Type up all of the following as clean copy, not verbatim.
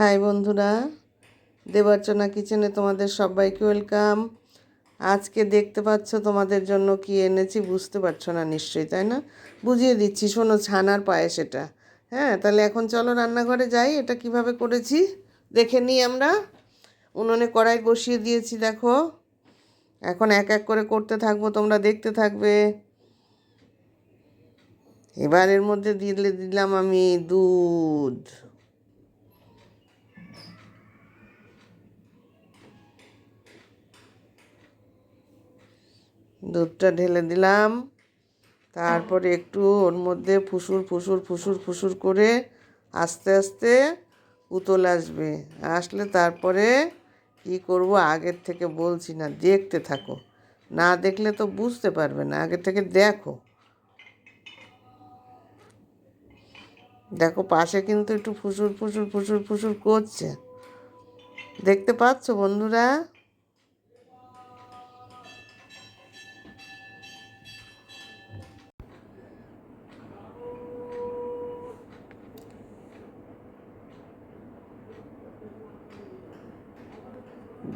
High বন্ধুরা, দেবার্চনা কিচেনে তোমাদের সবাইকে ওয়েলকাম। আজকে দেখতে পাচ্ছ তোমাদের জন্য কি এনেছি, বুঝতে পারছো না নিশ্চয়ই, তাই না? বুঝিয়ে দিচ্ছি, শোনো, ছানার পায়েস এটা। হ্যাঁ, তাহলে এখন চলো রান্নাঘরে যাই, এটা কিভাবে করেছি দেখে নিই আমরা। উনুনে কড়াই বসিয়ে দিয়েছি, দেখো। এখন এক এক করে করতে থাকবো, তোমরা দেখতে থাকবে। এবার এর মধ্যে দিলাম আমি দুধ। দুধটা ঢেলে দিলাম। তারপরে একটু ওর মধ্যে ফুসুর করে আস্তে আস্তে উতল আসবে। আসলে তারপরে কি করব আগের থেকে বলছি না, দেখতে থাকো। না দেখলে তো বুঝতে পারবে না, আগের থেকে দেখো। দেখো পাশে কিন্তু একটু ফুসুর করছে, দেখতে পাচ্ছ বন্ধুরা?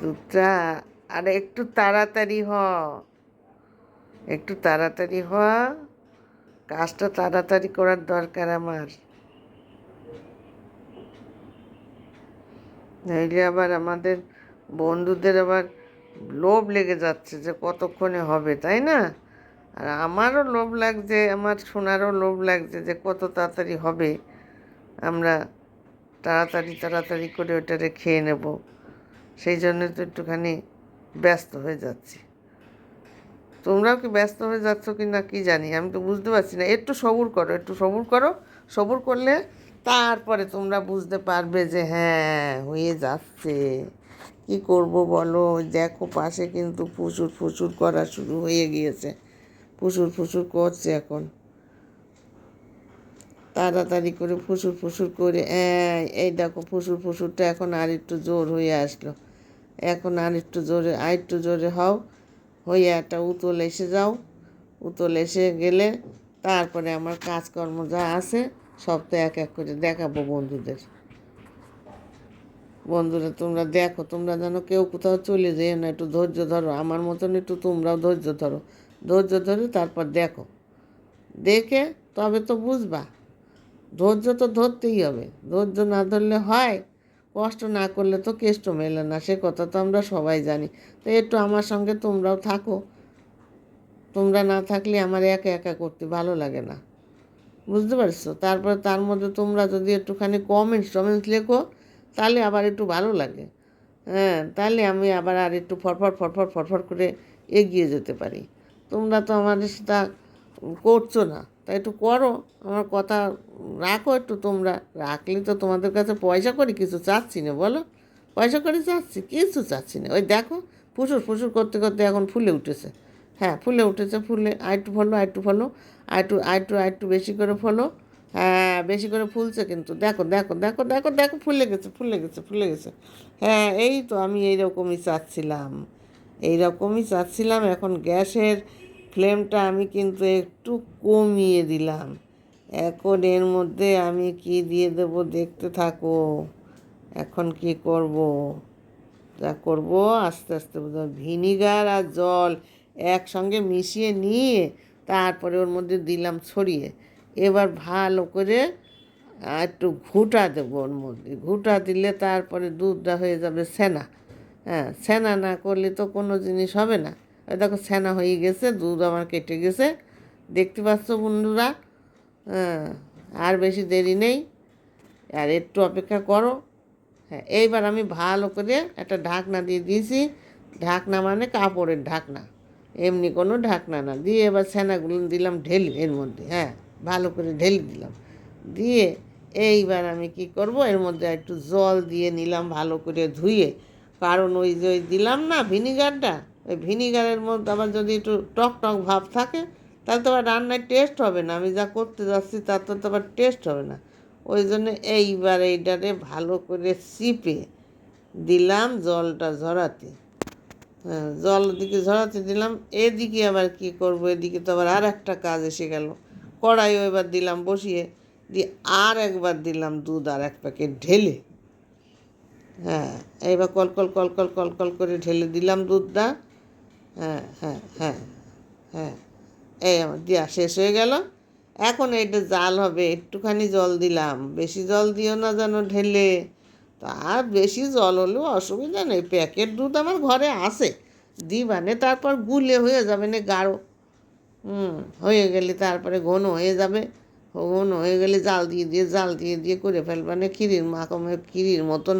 দুধটা আর একটু তাড়াতাড়ি একটু তাড়াতাড়ি কাজটা তাড়াতাড়ি করার দরকার আমার। নইলে আবার আমাদের বন্ধুদের আবার লোভ লেগে যাচ্ছে যে কতক্ষণে হবে, তাই না? আর আমারও লোভ লাগছে, আমার সোনারও লোভ লাগছে যে কত তাড়াতাড়ি হবে, আমরা তাড়াতাড়ি করে ওটারে খেয়ে নেব। সেই জন্য তো একটুখানি ব্যস্ত হয়ে যাচ্ছি। তোমরাও কি ব্যস্ত হয়ে যাচ্ছ কি না কি জানি, আমি তো বুঝতে পারছি না। একটু সবুর করো। সবুর করলে তারপরে তোমরা বুঝতে পারবে যে হ্যাঁ হয়ে যাচ্ছে। কি করব বলো? দেখো পাশে কিন্তু ফুসুর করা শুরু হয়ে গিয়েছে, ফুসুর করছে এখন। তাড়াতাড়ি করে ফুসুর করে এই দেখো ফুসুরটা এখন আর একটু জোর হয়ে আসলো। এখন আর একটু জোরে হও, হয়ে একটা উতল এসে যাও। উতল এসে গেলে তারপরে আমার কাজকর্ম যা আছে সব তো এক এক করে দেখাবো বন্ধুরা তোমরা দেখো, তোমরা যেন কেউ কোথাও চলে যেও না, একটু ধৈর্য ধরো, আমার মতন একটু তোমরাও ধৈর্য ধরে তারপর দেখো। দেখে তবে তো বুঝবা। ধৈর্য তো ধরতেই হবে, ধৈর্য না ধরলে হয়? কষ্ট না করলে তো কেষ্ট মেলে না, সে কথা তো আমরা সবাই জানি। তো একটু আমার সঙ্গে তোমরাও থাকো। তোমরা না থাকলে আমার একা একা করতে ভালো লাগে না, বুঝতে পারছো? তারপরে তার মধ্যে তোমরা যদি একটুখানি টমেন্টস লেখো, তাহলে আবার একটু ভালো লাগে। হ্যাঁ, তাহলে আমি আবার আর একটু ফটফট করে এগিয়ে যেতে পারি। তোমরা তো আমাদের সেটা করছো না, তাই একটু করো, আমার কথা রাখো একটু। তোমরা রাখলে তো তোমাদের কাছে পয়সা করে কিছু চাচ্ছি না, বলো? পয়সা করে চাচ্ছি? কিছু চাচ্ছি না। ওই দেখো ফুসুর করতে এখন ফুলে উঠেছে। হ্যাঁ, ফুলে উঠেছে। ফুলে আরেকটু ফলো, আরেকটু বেশি করে ফলো। হ্যাঁ, বেশি করে ফুলছে কিন্তু। দেখো ফুলে গেছে। হ্যাঁ, এই তো আমি এইরকমই চাচ্ছিলাম। এখন গ্যাসের ফ্লেমটা আমি কিন্তু একটু কমিয়ে দিলাম। এখন এর মধ্যে আমি কি দিয়ে দেবো দেখতে থাকো। এখন কি করব, যা করব আস্তে আস্তে ভিনিগার আর জল একসঙ্গে মিশিয়ে নিয়ে তারপরে ওর মধ্যে দিলাম ছড়িয়ে। এবার ভালো করে একটু ঘুঁটা দেবো ওর মধ্যে। ঘুঁটা দিলে তারপরে দুধটা হয়ে যাবে ছানা। হ্যাঁ, ছানা না করলে তো কোনো জিনিস হবে না। ওই দেখো ছানা হয়ে গেছে, দুধ আমার কেটে গেছে, দেখতে পাচ্ছ বন্ধুরা? হ্যাঁ, আর বেশি দেরি নেই, আর একটু অপেক্ষা করো। হ্যাঁ, এইবার আমি ভালো করে একটা ঢাকনা দিয়ে দিয়েছি। ঢাকনা মানে কাপড়ের ঢাকনা, এমনি কোনো ঢাকনা না। দিয়ে এবার ছানাগুলো দিলাম ঢেলে এর মধ্যে। হ্যাঁ, ভালো করে ঢেলে দিলাম। দিয়ে এইবার আমি কি করব, এর মধ্যে একটু জল দিয়ে নিলাম ভালো করে ধুয়ে। কারণ ওই দিলাম না ভিনিগারটা, ওই ভিনিগারের মধ্যে আবার যদি একটু টক ভাব থাকে তাহলে তো আবার রান্নায় টেস্ট হবে না। আমি যা করতে যাচ্ছি তার তো আবার টেস্ট হবে না। ওই জন্য এইবার এইটারে ভালো করে চিপে দিলাম জলটা ঝরাতে। হ্যাঁ, জল দিকে ঝরাতে দিলাম। এদিকে আবার কি করব, এদিকে তো আবার আর একটা কাজ এসে গেল। কড়াইও এবার দিলাম বসিয়ে, দিয়ে আর একবার দিলাম দুধ আর এক প্যাকেট ঢেলে। হ্যাঁ, এইবার call call call call call call করে ঢেলে দিলাম দুধটা। হ্যাঁ হ্যাঁ হ্যাঁ হ্যাঁ, এই আমার দেওয়া শেষ হয়ে গেল। এখন এইটা জাল হবে, একটুখানি জল দিলাম, বেশি জল দিও না যেন ঢেলে। তা বেশি জল হলেও অসুবিধা নেই, প্যাকেট দুধ আমার ঘরে আছে, দিবানে তারপর গুলে হয়ে যাবে না গাঢ়। হয়ে গেলে তারপরে ঘন হয়ে যাবে, ঘন হয়ে গেলে জাল দিয়ে দিয়ে জাল দিয়ে দিয়ে করে ফেলবানে ক্ষীরের মাখমের ক্ষীরের মতন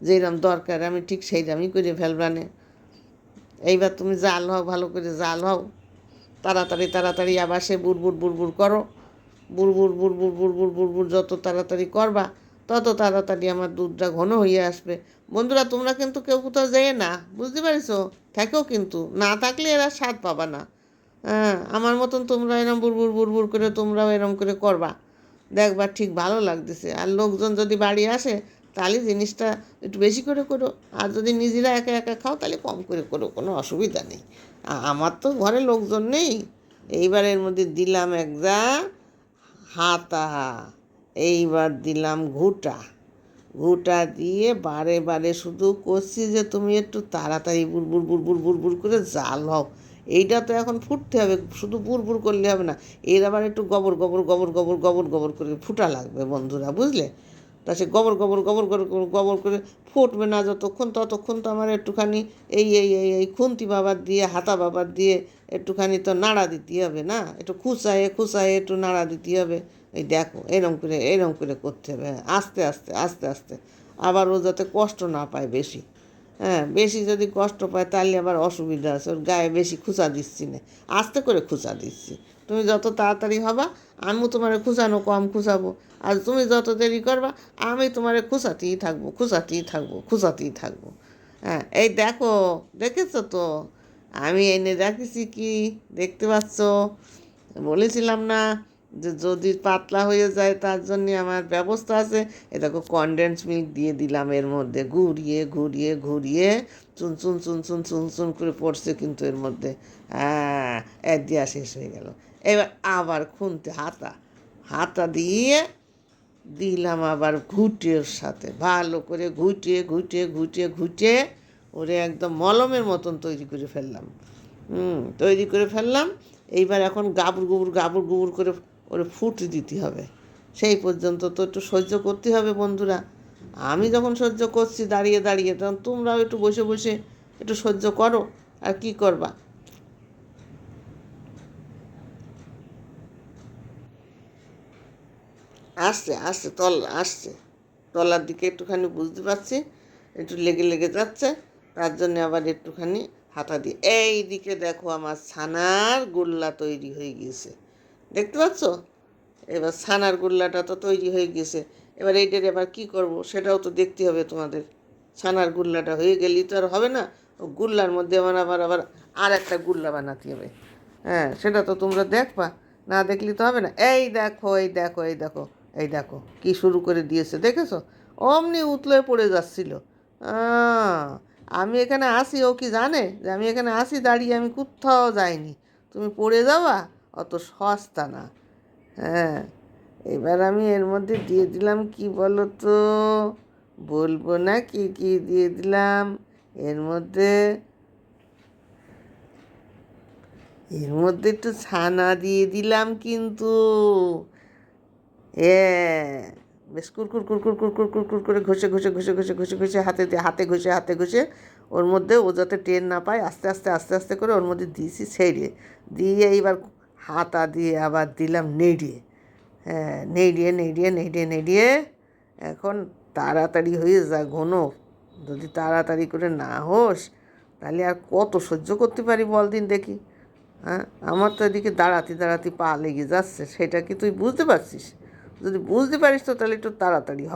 যেরকম দরকার আমি ঠিক সেইরকমই করে ফেলবানে। এইবার তুমি জাল হও, ভালো করে জাল হও, তাড়াতাড়ি তাড়াতাড়ি আবার সে বুড়বুড় বুড়বুড় করো, বুড়বুড় বুড়বুড় বুড়বুড় বুড়বুড় যত তাড়াতাড়ি করবা তত তাড়াতাড়ি আমার দুধটা ঘন হয়ে আসবে। বন্ধুরা, তোমরা কিন্তু কেউ কোথাও যেয়ে না, বুঝতে পারছো, থেকেও কিন্তু না থাকলে এরা স্বাদ পাবা না। হ্যাঁ, আমার মতন তোমরা এরম বুড়বুড় বুড়বুড় করে তোমরাও এরম করে করবা, দেখবা ঠিক ভালো লাগতেছে। আর লোকজন যদি বাড়ি আসে তাহলে জিনিসটা একটু বেশি করে করো, আর যদি নিজেরা একা একা খাও তাহলে কম করে করো, কোনো অসুবিধা নেই। আমার তো ঘরে লোকজন নেই। এইবার এর মধ্যে দিলাম এক যা হাতা, এইবার দিলাম ঘুটা, ঘুটা দিয়ে বারে বারে শুধু করছি যে তুমি একটু তাড়াতাড়ি বুড়বুড় বুড়বুড় বুড়বুড় করে জাল হও। এইটা তো এখন ফুটতে হবে, শুধু বুড়বুড় করলে হবে না, এর আবার একটু গবর গবর গবর গবর গবর গবর করে ফুটা লাগবে বন্ধুরা, বুঝলে। তা সে গবর গবর গবর গবর গবর করে ফুটবে না যতক্ষণ, ততক্ষণ তো আমার একটুখানি এই খুন্তি বাবার দিয়ে হাতা বাবার দিয়ে একটুখানি তো নাড়া দিতে হবে না, একটু খুসায়ে খুসায়ে একটু নাড়া দিতে হবে। এই দেখো এরম করে করতে হবে, আস্তে আস্তে আস্তে আস্তে, আবার ও যাতে কষ্ট না পায় বেশি। হ্যাঁ, বেশি যদি কষ্ট পায় তাহলে আবার অসুবিধা আছে, ওর গায়ে বেশি খুঁচা দিচ্ছি না, আস্তে করে খুঁচা দিচ্ছি। তুমি যত তাড়াতাড়ি হবা আমিও তোমার খুঁচানো কম খুঁচাবো, আর তুমি যত দেরি করবা আমি তোমার খুঁচাতেই থাকবো খুঁচাতেই থাকবো খুঁচাতেই থাকবো। হ্যাঁ, এই দেখো, দেখেছো তো আমি এনে রাখেছি কি, দেখতে পাচ্ছ? বলেছিলাম না যে যদি পাতলা হয়ে যায় তার জন্যে আমার ব্যবস্থা আছে। এ দেখো কনডেন্স মিল্ক দিয়ে দিলাম এর মধ্যে, ঘুরিয়ে ঘুরিয়ে ঘুরিয়ে চুন চুন চুন চুন চুন চুন করে পড়ছে কিন্তু এর মধ্যে। হ্যাঁ, এক দেওয়া শেষ হয়ে গেল। এবার আবার খুনতে হাতা, হাতা দিয়ে দিলাম আবার ঘুটের সাথে, ভালো করে ঘুটে ঘুটে ঘুটে ঘুটে ওরে একদম মলমের মতন তৈরি করে ফেললাম। তৈরি করে ফেললাম। এইবার এখন গাবুর গুবুর করে ওরে ফুট দিতে হবে, সেই পর্যন্ত তো একটু সহ্য করতে হবে বন্ধুরা। আমি যখন সহ্য করছি দাঁড়িয়ে দাঁড়িয়ে, তখন তোমরাও একটু বসে বসে একটু সহ্য করো, আর কি করবা। আসছে আসছে আসছে, তলার দিকে একটুখানি বুঝতে পারছি একটু লেগে লেগে যাচ্ছে, তার জন্য আবার একটুখানি হাতা দিয়ে এই দিকে দেখো আমার ছানার গোল্লা তৈরি হয়ে গিয়েছে, দেখতে পাচ্ছ? এবার ছানার গোল্লাটা তো তৈরি হয়ে গেছে, এবার এইটার এবার কী করব সেটাও তো দেখতে হবে তোমাদের। ছানার গোল্লাটা হয়ে গেলেই তো আর হবে না, ও গোল্লার মধ্যে আমার আবার আবার আর একটা গোল্লা বানাতে হবে। হ্যাঁ, সেটা তো তোমরা দেখবা, না দেখলে তো হবে না। এই দেখো এই দেখো এই দেখো এই দেখো কী শুরু করে দিয়েছে, দেখেছো? অমনি উতলে পড়ে যাচ্ছিল। আমি এখানে আসি, ও কি জানে যে আমি এখানে আসি দাঁড়িয়ে, আমি কোথাও যাইনি, তুমি পড়ে যাওয়া অত সস্তা না। হ্যাঁ, এবার আমি এর মধ্যে দিয়ে দিলাম কি বলো তো, বলবো না কি কি দিয়ে দিলাম এর মধ্যে, এর মধ্যে একটু ছানা দিয়ে দিলাম কিন্তু। বেশ কুরকুর কুরকুর কুরকুর কুরকুর করে ঘষে ঘষে ঘষে ঘষে ঘষে ঘষে হাতে ঘষে ওর মধ্যে, ও যাতে টের না পায়, আস্তে আস্তে আস্তে আস্তে করে ওর মধ্যে দিয়েছি ছেড়ে দিয়ে, এইবার হাতা দিয়ে আবার দিলাম নেড়িয়ে। হ্যাঁ, নেড়িয়ে নেড়িয়ে নেড়িয়ে নেড়িয়ে এখন তাড়াতাড়ি হয়ে যা ঘন, যদি তাড়াতাড়ি করে না হোস তাহলে আর কত সহ্য করতে পারি বল দিন দেখি। হ্যাঁ, আমার তো এদিকে দাঁড়াতে দাঁড়াতে পা লেগে যাচ্ছে, সেটা কি তুই বুঝতে পারছিস? যদি বুঝতে পারিস তো তাহলে একটু তাড়াতাড়ি হ।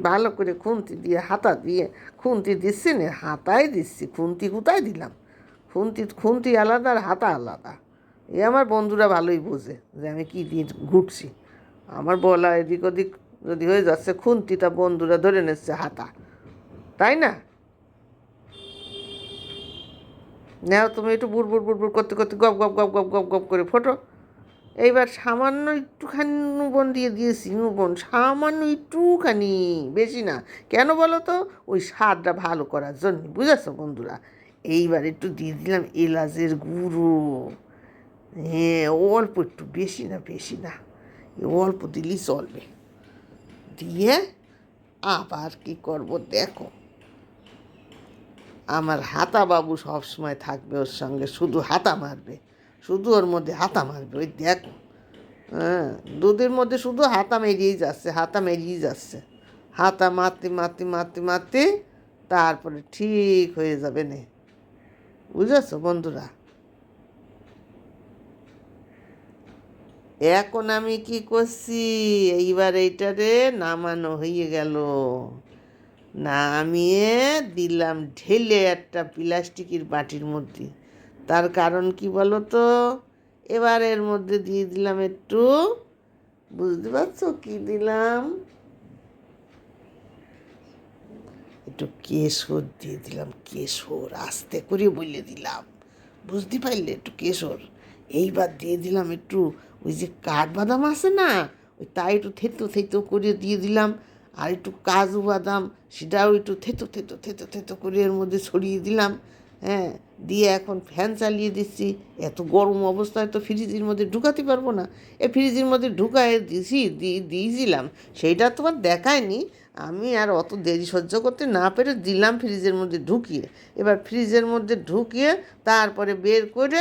ভালো করে খুন্তি দিয়ে হাতা দিয়ে, খুন্তি দিচ্ছি না হাতায় দিচ্ছি, খুন্তি কোথায় দিলাম, খুন্তি আলাদা আর হাতা আলাদা। এ আমার বন্ধুরা ভালোই বোঝে যে আমি কী দিয়ে ঘুরছি, আমার বলা এদিক ওদিক যদি হয়ে যাচ্ছে খুন্তিটা বন্ধুরা ধরে নিচ্ছে হাতা, তাই না? নাও তুমি একটু বুড় বুড় বুড় বুড় করতে করতে গপ গপ গপ গপ গপ গপ করে ফোটো। এইবার সামান্য একটুখানি নুবন দিয়ে দিয়েছি, নুবন সামান্য একটুখানি, বেশি না। কেন বলো তো? ওই স্বাদটা ভালো করার জন্য, বুঝেছো বন্ধুরা? এইবার একটু দিয়ে দিলাম এলাচের গুঁড়ো। হ্যাঁ, অল্প একটু, বেশি না, বেশি না, অল্প দিলেই চলবে। দিয়ে আবার কি করব দেখো, আমার হাতা বাবু সবসময় থাকবে ওর সঙ্গে, শুধু হাতা মারবে, শুধু ওর মধ্যে হাতা মারবে, ওই দেখো। হ্যাঁ, দুধের মধ্যে শুধু হাতা মেরিয়েই যাচ্ছে, হাতা মেরিয়েই যাচ্ছে, হাতা মারতে মারতে মারতে মারতে তারপরে ঠিক হয়ে যাবে নে, বুঝেছো বন্ধুরা? এখন আমি কি করছি, এইবার এইটারে নামানো হয়ে গেল, নামিয়ে দিলাম ঢেলে একটা প্লাস্টিকের বাটির মধ্যে। তার কারণ কি বলো তো? এবার এর মধ্যে দিয়ে দিলাম একটু, বুঝতে পারছো কি দিলাম? একটু কেশর দিয়ে দিলাম, কেশর আস্তে করে বলে দিলাম, বুঝতে পারলে? একটু কেশর। এইবার দিয়ে দিলাম একটু ওই যে কাঠবাদাম আছে না, ওই তাই একটু থেতো থেতো করে দিয়ে দিলাম। আর একটু কাজু বাদাম, সেটাও একটু থেতো থেতো থেতো থেতো করে এর মধ্যে ছড়িয়ে দিলাম। হ্যাঁ, দিয়ে এখন ফ্যান চালিয়ে দিচ্ছি। এত গরম অবস্থায় তো ফ্রিজের মধ্যে ঢুকাতে পারবো না। ফ্রিজের মধ্যে ঢুকায় দিয়েছিলাম, সেইটা তোমার দেখায়নি। আমি আর অত দেরি সহ্য করতে না পেরে দিলাম ফ্রিজের মধ্যে ঢুকিয়ে। এবার ফ্রিজের মধ্যে ঢুকিয়ে তারপরে বের করে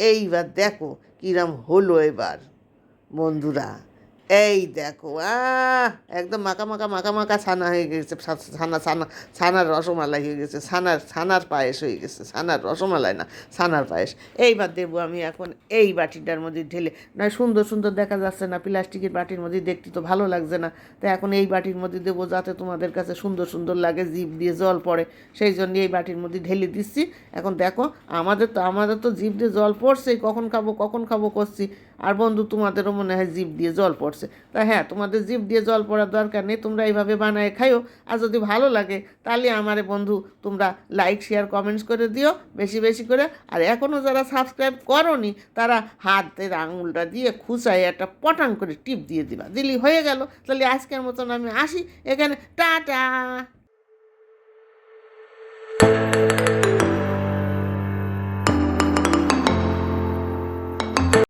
এইবার দেখো কিরম হলো এবার বন্ধুরা। এই দেখো, একদম মাখা মাখা মাখা মাখা ছানা হয়ে গেছে, ছানা ছানা, ছানার রসমালাই হয়ে গেছে, ছানার পায়েস হয়ে গেছে, ছানার রসমালাই না, ছানার পায়েস। এইবার দেবো আমি এখন এই বাটিটার মধ্যে ঢেলে। নয় সুন্দর সুন্দর দেখা যাচ্ছে না, প্লাস্টিকের বাটির মধ্যে দেখতে তো ভালো লাগছে না। তো এখন এই বাটির মধ্যে দেবো, যাতে তোমাদের কাছে সুন্দর সুন্দর লাগে, জিভ দিয়ে জল পড়ে, সেই জন্য এই বাটির মধ্যে ঢেলে দিচ্ছি। এখন দেখো, আমাদের তো জিভ দিয়ে জল পড়ছেই, কখন খাবো কখন খাবো করছি। আর বন্ধু, তোমাদেরও মনে হয় জিভ দিয়ে জল পড়ছে। তা হ্যাঁ, তোমাদের জিভ দিয়ে জল পড়ার দরকার নেই, তোমরা এইভাবে বানায় খাইও। আর যদি ভালো লাগে তাহলে আমারে বন্ধু তোমরা লাইক শেয়ার কমেন্টস করে দিও বেশি বেশি করে। আর এখনও যারা সাবস্ক্রাইব করোনি তারা হাতের আঙুলটা দিয়ে খুঁচায় একটা পটাং করে টিপ দিয়ে দিবা, দিলি হয়ে গেল। তাহলে আজকের মতন আমি আসি এখানে, টাটা।